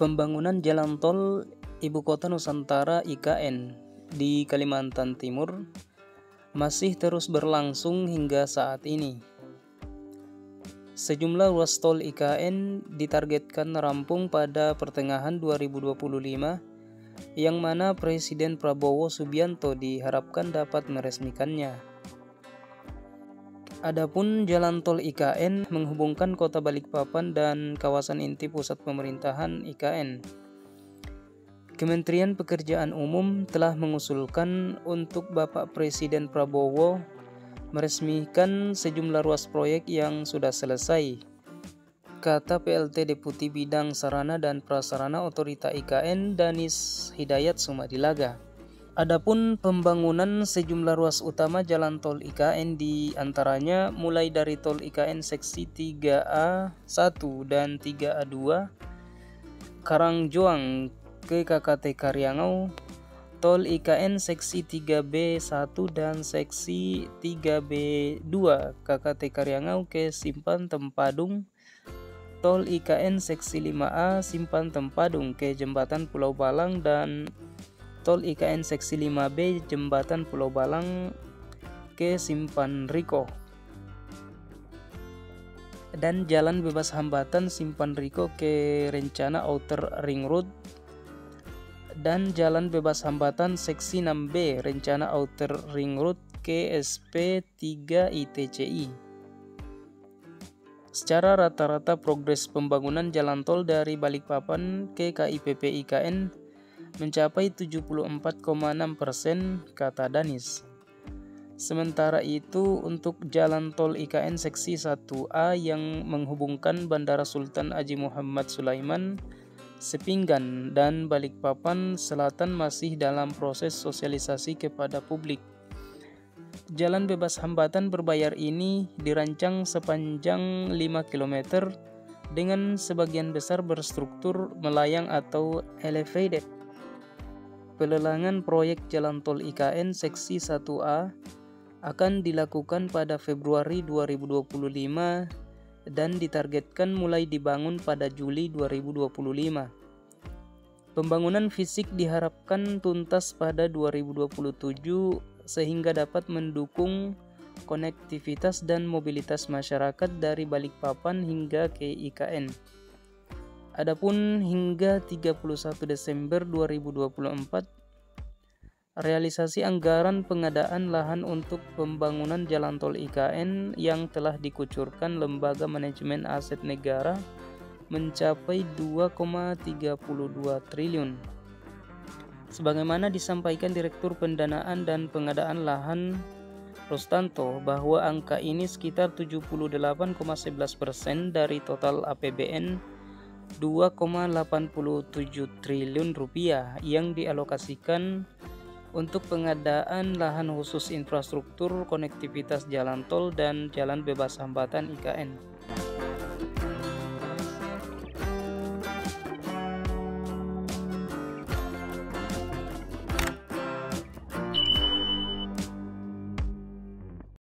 Pembangunan Jalan Tol Ibu Kota Nusantara (IKN) di Kalimantan Timur masih terus berlangsung hingga saat ini. Sejumlah ruas tol IKN ditargetkan rampung pada pertengahan 2025, yang mana Presiden Prabowo Subianto diharapkan dapat meresmikannya. Adapun jalan tol IKN menghubungkan Kota Balikpapan dan kawasan inti pusat pemerintahan IKN. Kementerian Pekerjaan Umum telah mengusulkan untuk Bapak Presiden Prabowo meresmikan sejumlah ruas proyek yang sudah selesai, kata PLT Deputi Bidang Sarana dan Prasarana Otorita IKN Danis Hidayat Sumadilaga. Adapun pembangunan sejumlah ruas utama jalan tol IKN di antaranya mulai dari tol IKN seksi 3A1 dan 3A2 Karangjoang ke KKT Karyangau, tol IKN seksi 3B1 dan seksi 3B2 KKT Karyangau ke Simpang Tempadung, tol IKN seksi 5A Simpang Tempadung ke Jembatan Pulau Balang, dan tol IKN seksi 5B Jembatan Pulau Balang ke Simpan Riko, dan jalan bebas hambatan Simpan Riko ke rencana Outer Ring Road, dan jalan bebas hambatan seksi 6B rencana Outer Ring Road ke SP3 ITCI. Secara rata-rata progres pembangunan jalan tol dari Balikpapan ke KIPP IKN mencapai 74,6%, kata Danis. Sementara itu, untuk jalan tol IKN seksi 1A yang menghubungkan Bandara Sultan Haji Muhammad Sulaiman, Sepinggan, dan Balikpapan Selatan masih dalam proses sosialisasi kepada publik. Jalan bebas hambatan berbayar ini dirancang sepanjang 5 km dengan sebagian besar berstruktur melayang atau elevated. Pelelangan proyek jalan tol IKN seksi 1A akan dilakukan pada Februari 2025 dan ditargetkan mulai dibangun pada Juli 2025. Pembangunan fisik diharapkan tuntas pada 2027 sehingga dapat mendukung konektivitas dan mobilitas masyarakat dari Balikpapan hingga ke IKN. Adapun hingga 31 Desember 2024, realisasi anggaran pengadaan lahan untuk pembangunan jalan tol IKN yang telah dikucurkan Lembaga Manajemen Aset Negara mencapai 2,32 triliun. Sebagaimana disampaikan Direktur Pendanaan dan Pengadaan Lahan Rustanto, bahwa angka ini sekitar 78,11% dari total APBN 2,87 triliun rupiah yang dialokasikan untuk pengadaan lahan khusus infrastruktur konektivitas jalan tol dan jalan bebas hambatan IKN.